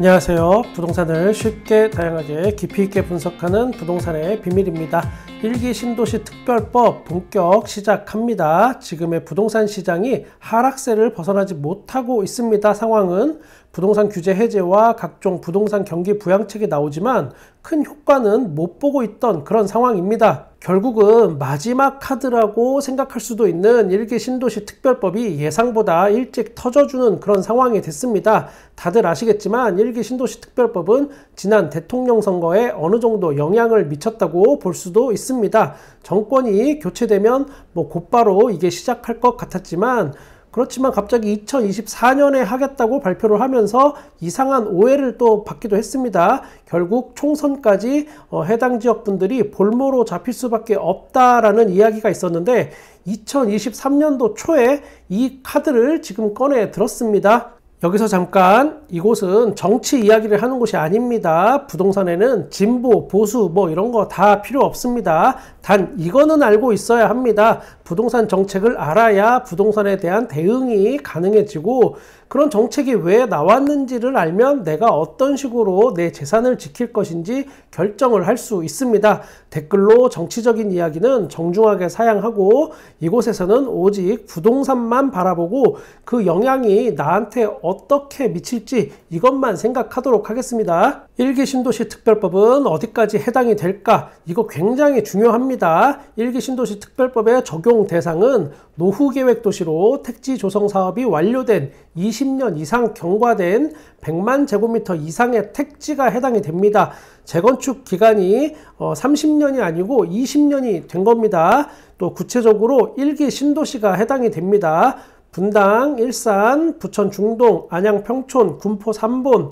안녕하세요. 부동산을 쉽게 다양하게 깊이 있게 분석하는 부동산의 비밀입니다. 1기 신도시 특별법 본격 시작합니다. 지금의 부동산 시장이 하락세를 벗어나지 못하고 있습니다. 상황은 부동산 규제 해제와 각종 부동산 경기 부양책이 나오지만 큰 효과는 못 보고 있던 그런 상황입니다. 결국은 마지막 카드라고 생각할 수도 있는 1기 신도시 특별법이 예상보다 일찍 터져주는 그런 상황이 됐습니다. 다들 아시겠지만 1기 신도시 특별법은 지난 대통령 선거에 어느 정도 영향을 미쳤다고 볼 수도 있습니다. 정권이 교체되면 곧바로 이게 시작할 것 같았지만 그렇지만 갑자기 2024년에 하겠다고 발표를 하면서 이상한 오해를 또 받기도 했습니다. 결국 총선까지 해당 지역 분들이 볼모로 잡힐 수밖에 없다라는 이야기가 있었는데 2023년도 초에 이 카드를 지금 꺼내 들었습니다. 여기서 잠깐, 이곳은 정치 이야기를 하는 곳이 아닙니다. 부동산에는 진보, 보수 이런 거 다 필요 없습니다. 단 이거는 알고 있어야 합니다. 부동산 정책을 알아야 부동산에 대한 대응이 가능해지고 그런 정책이 왜 나왔는지를 알면 내가 어떤 식으로 내 재산을 지킬 것인지 결정을 할 수 있습니다. 댓글로 정치적인 이야기는 정중하게 사양하고 이곳에서는 오직 부동산만 바라보고 그 영향이 나한테 어떻게 미칠지 이것만 생각하도록 하겠습니다. 1기 신도시 특별법은 어디까지 해당이 될까? 이거 굉장히 중요합니다. 1기 신도시 특별법의 적용 대상은 노후계획 도시로 택지 조성 사업이 완료된 20년 이상 경과된 100만 제곱미터 이상의 택지가 해당이 됩니다. 재건축 기간이 30년이 아니고 20년이 된 겁니다. 또 구체적으로 1기 신도시가 해당이 됩니다. 분당, 일산, 부천 중동, 안양 평촌, 군포 삼본,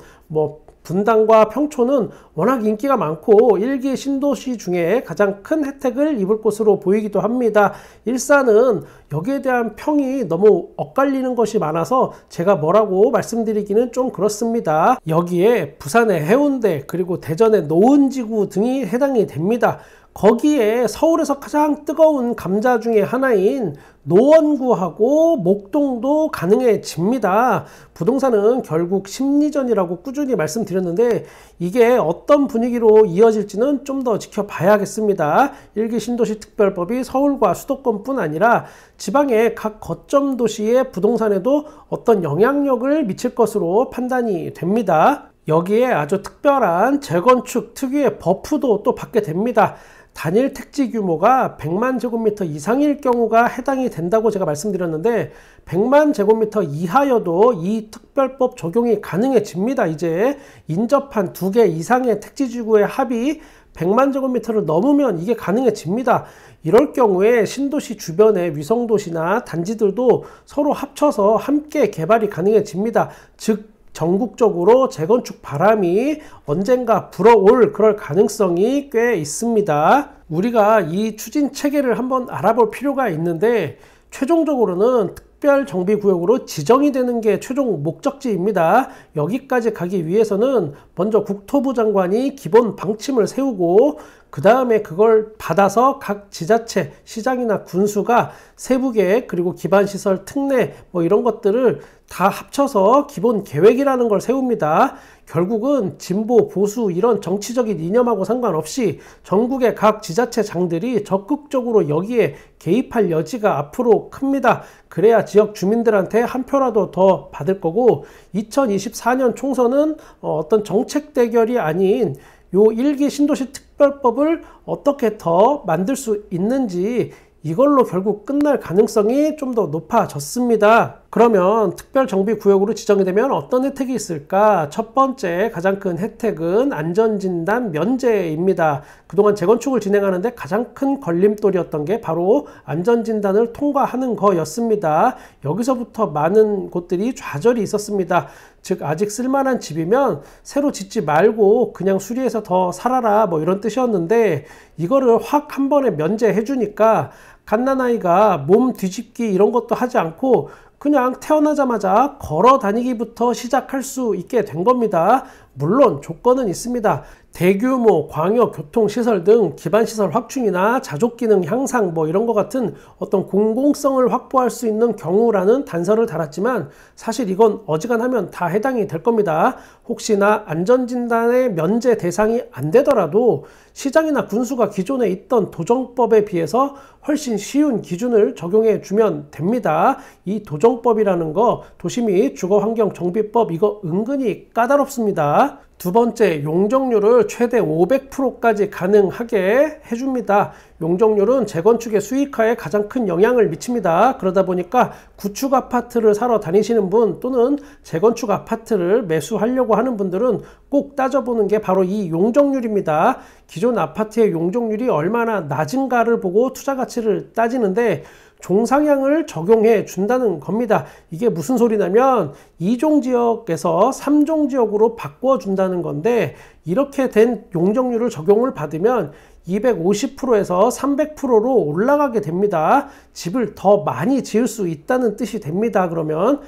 분당과 평촌은 워낙 인기가 많고 1기 신도시 중에 가장 큰 혜택을 입을 곳으로 보이기도 합니다. 일산은 여기에 대한 평이 너무 엇갈리는 것이 많아서 제가 뭐라고 말씀드리기는 좀 그렇습니다. 여기에 부산의 해운대 그리고 대전의 노은지구 등이 해당이 됩니다. 거기에 서울에서 가장 뜨거운 감자 중에 하나인 노원구하고 목동도 가능해집니다. 부동산은 결국 심리전이라고 꾸준히 말씀드렸는데 이게 어떤 분위기로 이어질지는 좀 더 지켜봐야겠습니다. 1기 신도시 특별법이 서울과 수도권뿐 아니라 지방의 각 거점 도시의 부동산에도 어떤 영향력을 미칠 것으로 판단이 됩니다. 여기에 아주 특별한 재건축 특유의 버프도 또 받게 됩니다. 단일 택지 규모가 100만 제곱미터 이상일 경우가 해당이 된다고 제가 말씀드렸는데 100만 제곱미터 이하여도 이 특별법 적용이 가능해집니다. 이제 인접한 2개 이상의 택지지구의 합이 100만 제곱미터를 넘으면 이게 가능해집니다. 이럴 경우에 신도시 주변의 위성도시나 단지들도 서로 합쳐서 함께 개발이 가능해집니다. 즉 전국적으로 재건축 바람이 언젠가 불어올 그럴 가능성이 꽤 있습니다. 우리가 이 추진 체계를 한번 알아볼 필요가 있는데 최종적으로는 특별정비구역으로 지정이 되는 게 최종 목적지입니다. 여기까지 가기 위해서는 먼저 국토부 장관이 기본 방침을 세우고 그 다음에 그걸 받아서 각 지자체, 시장이나 군수가 세부계획 그리고 기반시설 특례 이런 것들을 다 합쳐서 기본 계획이라는 걸 세웁니다. 결국은 진보, 보수 이런 정치적인 이념하고 상관없이 전국의 각 지자체장들이 적극적으로 여기에 개입할 여지가 앞으로 큽니다. 그래야 지역 주민들한테 한 표라도 더 받을 거고 2024년 총선은 어떤 정책 대결이 아닌 요 1기 신도시 특별법을 어떻게 더 만들 수 있는지 이걸로 결국 끝날 가능성이 좀 더 높아졌습니다. 그러면 특별정비구역으로 지정이 되면 어떤 혜택이 있을까? 첫 번째 가장 큰 혜택은 안전진단 면제입니다. 그동안 재건축을 진행하는데 가장 큰 걸림돌이었던 게 바로 안전진단을 통과하는 거였습니다. 여기서부터 많은 곳들이 좌절이 있었습니다. 즉 아직 쓸만한 집이면 새로 짓지 말고 그냥 수리해서 더 살아라 이런 뜻이었는데 이거를 확 한 번에 면제해 주니까 갓난아이가 몸 뒤집기 이런 것도 하지 않고 그냥 태어나자마자 걸어 다니기부터 시작할 수 있게 된 겁니다. 물론 조건은 있습니다. 대규모 광역 교통시설 등 기반시설 확충이나 자족기능 향상 뭐 이런 것 같은 어떤 공공성을 확보할 수 있는 경우라는 단서를 달았지만 사실 이건 어지간하면 다 해당이 될 겁니다. 혹시나 안전진단의 면제 대상이 안 되더라도 시장이나 군수가 기존에 있던 도정법에 비해서 훨씬 쉬운 기준을 적용해 주면 됩니다. 이 도정법이라는 거 도시및 주거환경정비법 이거 은근히 까다롭습니다. 두 번째, 용적률을 최대 500%까지 가능하게 해줍니다. 용적률은 재건축의 수익화에 가장 큰 영향을 미칩니다. 그러다 보니까 구축 아파트를 사러 다니시는 분 또는 재건축 아파트를 매수하려고 하는 분들은 꼭 따져보는 게 바로 이 용적률입니다. 기존 아파트의 용적률이 얼마나 낮은가를 보고 투자 가치를 따지는데 종상향을 적용해 준다는 겁니다. 이게 무슨 소리냐면 2종 지역에서 3종 지역으로 바꿔 준다는 건데 이렇게 된 용적률을 적용을 받으면 250%에서 300%로 올라가게 됩니다. 집을 더 많이 지을 수 있다는 뜻이 됩니다. 그러면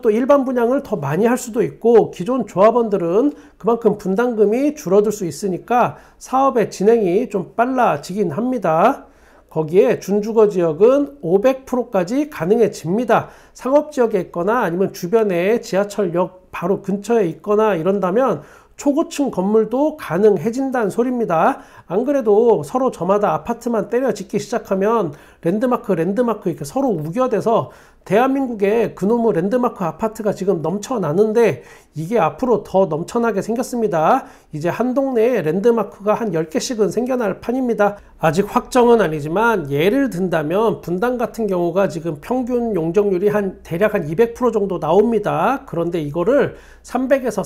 또 일반 분양을 더 많이 할 수도 있고 기존 조합원들은 그만큼 분담금이 줄어들 수 있으니까 사업의 진행이 좀 빨라지긴 합니다. 거기에 준주거 지역은 500%까지 가능해집니다. 상업지역에 있거나 아니면 주변에 지하철역 바로 근처에 있거나 이런다면 초고층 건물도 가능해진다는 소리입니다. 안 그래도 서로 저마다 아파트만 때려 짓기 시작하면 랜드마크 이렇게 서로 우겨대서 대한민국에 그놈의 랜드마크 아파트가 지금 넘쳐나는데 이게 앞으로 더 넘쳐나게 생겼습니다. 이제 한 동네에 랜드마크가 한 10개씩은 생겨날 판입니다. 아직 확정은 아니지만 예를 든다면 분당 같은 경우가 지금 평균 용적률이 대략 한 200% 정도 나옵니다. 그런데 이거를 300에서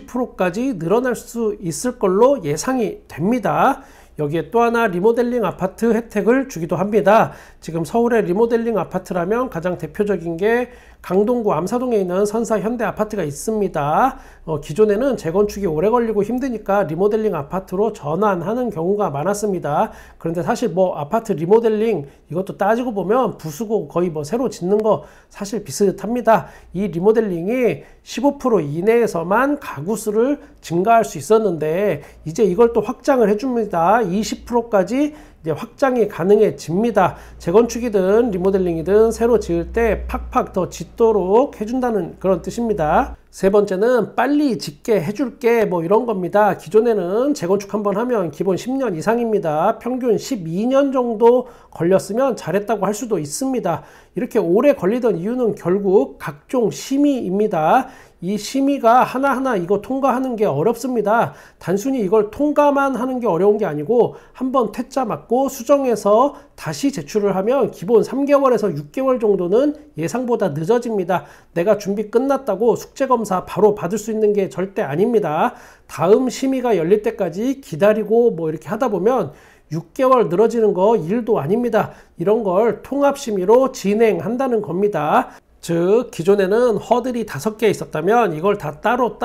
350%까지 늘어날 수 있을 걸로 예상이 됩니다. 여기에 또 하나 리모델링 아파트 혜택을 주기도 합니다. 지금 서울의 리모델링 아파트라면 가장 대표적인 게 강동구 암사동에 있는 선사 현대 아파트가 있습니다. 기존에는 재건축이 오래 걸리고 힘드니까 리모델링 아파트로 전환하는 경우가 많았습니다. 그런데 사실 아파트 리모델링 이것도 따지고 보면 부수고 거의 새로 짓는 거 사실 비슷합니다. 이 리모델링이 15% 이내에서만 가구 수를 증가할 수 있었는데 이제 이걸 또 확장을 해줍니다. 20%까지 이제 확장이 가능해집니다. 재건축이든 리모델링이든 새로 지을 때 팍팍 더 짓도록 해준다는 그런 뜻입니다. 세 번째는 빨리 짓게 해줄게 이런 겁니다. 기존에는 재건축 한번 하면 기본 10년 이상입니다. 평균 12년 정도 걸렸으면 잘했다고 할 수도 있습니다. 이렇게 오래 걸리던 이유는 결국 각종 심의입니다. 이 심의가 하나하나 이거 통과하는 게 어렵습니다. 단순히 이걸 통과만 하는 게 어려운 게 아니고 한번 퇴짜 맞고 수정해서 다시 제출을 하면 기본 3개월에서 6개월 정도는 예상보다 늦어집니다. 내가 준비 끝났다고 숙제검사 바로 받을 수 있는 게 절대 아닙니다. 다음 심의가 열릴 때까지 기다리고 이렇게 하다 보면 6개월 늘어지는 거 일도 아닙니다. 이런 걸 통합심의로 진행한다는 겁니다. 즉 기존에는 허들이 5개 있었다면 이걸 다 따로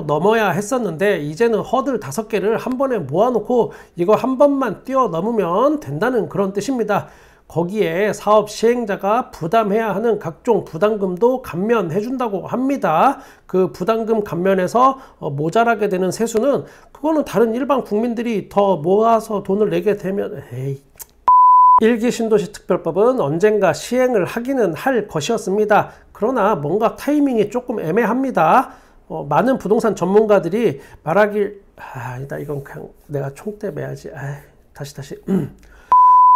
넘어야 했었는데 이제는 허들 5개를 한 번에 모아놓고 이거 한 번만 뛰어넘으면 된다는 그런 뜻입니다. 거기에 사업 시행자가 부담해야 하는 각종 부담금도 감면해 준다고 합니다. 그 부담금 감면에서 모자라게 되는 세수는 그거는 다른 일반 국민들이 더 모아서 돈을 내게 되면 일기 신도시 특별법은 언젠가 시행을 하기는 할 것이었습니다. 그러나 뭔가 타이밍이 조금 애매합니다. 많은 부동산 전문가들이 말하길 아니다 이건 그냥 내가 총대 매야지. 다시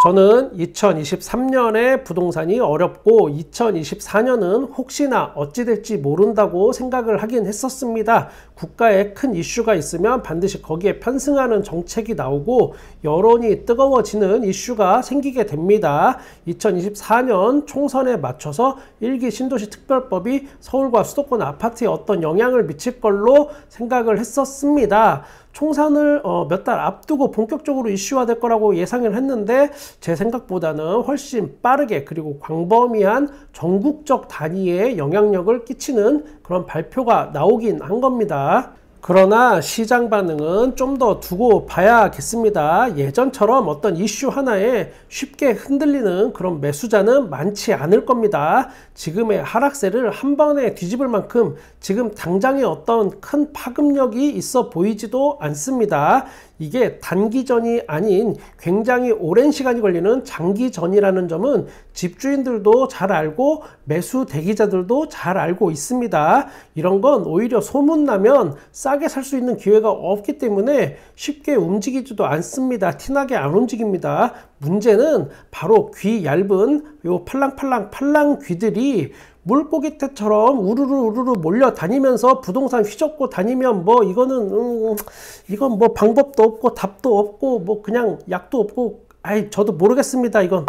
저는 2023년에 부동산이 어렵고 2024년은 혹시나 어찌 될지 모른다고 생각을 하긴 했었습니다. 국가에 큰 이슈가 있으면 반드시 거기에 편승하는 정책이 나오고 여론이 뜨거워지는 이슈가 생기게 됩니다. 2024년 총선에 맞춰서 일기 신도시 특별법이 서울과 수도권 아파트에 어떤 영향을 미칠 걸로 생각을 했었습니다. 총선을 몇 달 앞두고 본격적으로 이슈화될 거라고 예상을 했는데 제 생각보다는 훨씬 빠르게 그리고 광범위한 전국적 단위의 영향력을 끼치는 그런 발표가 나오긴 한 겁니다. 그러나 시장 반응은 좀 더 두고 봐야겠습니다. 예전처럼 어떤 이슈 하나에 쉽게 흔들리는 그런 매수자는 많지 않을 겁니다. 지금의 하락세를 한 번에 뒤집을 만큼 지금 당장에 어떤 큰 파급력이 있어 보이지도 않습니다. 이게 단기전이 아닌 굉장히 오랜 시간이 걸리는 장기전이라는 점은 집주인들도 잘 알고 매수 대기자들도 잘 알고 있습니다. 이런 건 오히려 소문나면 싸게 살 수 있는 기회가 없기 때문에 쉽게 움직이지도 않습니다. 티나게 안 움직입니다. 문제는 바로 귀 얇은 요 팔랑 귀들이 물고기 떼처럼 우르르 몰려다니면서 부동산 휘젓고 다니면 뭐 이건 뭐 방법도 없고 답도 없고 뭐 그냥 약도 없고 저도 모르겠습니다. 이번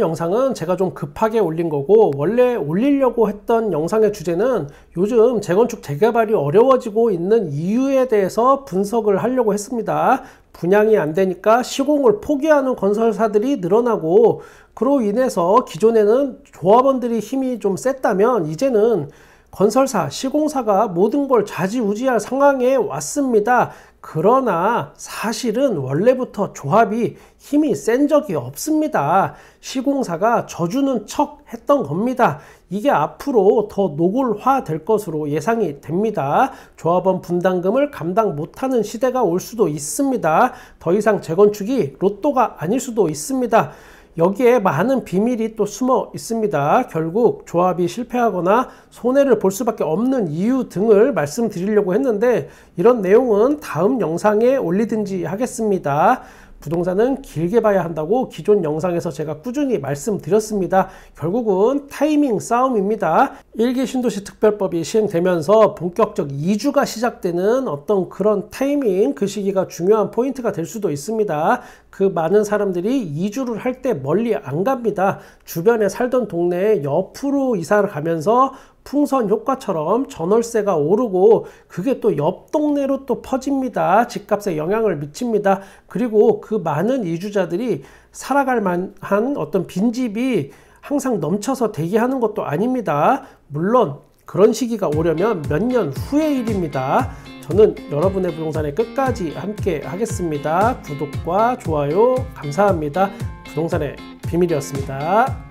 영상은 제가 좀 급하게 올린 거고, 원래 올리려고 했던 영상의 주제는 요즘 재건축 재개발이 어려워지고 있는 이유에 대해서 분석을 하려고 했습니다. 분양이 안 되니까 시공을 포기하는 건설사들이 늘어나고, 그로 인해서 기존에는 조합원들이 힘이 좀 셌다면 이제는 건설사, 시공사가 모든 걸 좌지우지할 상황에 왔습니다. 그러나 사실은 원래부터 조합이 힘이 센 적이 없습니다. 시공사가 져주는 척 했던 겁니다. 이게 앞으로 더 노골화될 것으로 예상이 됩니다. 조합원 분담금을 감당 못하는 시대가 올 수도 있습니다. 더 이상 재건축이 로또가 아닐 수도 있습니다. 여기에 많은 비밀이 또 숨어 있습니다. 결국 조합이 실패하거나 손해를 볼 수밖에 없는 이유 등을 말씀드리려고 했는데, 이런 내용은 다음 영상에 올리든지 하겠습니다. 부동산은 길게 봐야 한다고 기존 영상에서 제가 꾸준히 말씀드렸습니다. 결국은 타이밍 싸움입니다. 1기 신도시 특별법이 시행되면서 본격적 이주가 시작되는 어떤 그런 타이밍, 그 시기가 중요한 포인트가 될 수도 있습니다. 그 많은 사람들이 이주를 할 때 멀리 안 갑니다. 주변에 살던 동네에 옆으로 이사를 가면서 풍선 효과처럼 전월세가 오르고, 그게 또 옆 동네로 또 퍼집니다. 집값에 영향을 미칩니다. 그리고 그 많은 이주자들이 살아갈 만한 어떤 빈집이 항상 넘쳐서 대기하는 것도 아닙니다. 물론 그런 시기가 오려면 몇 년 후의 일입니다. 저는 여러분의 부동산에 끝까지 함께 하겠습니다. 구독과 좋아요 감사합니다. 부동산의 비밀이었습니다.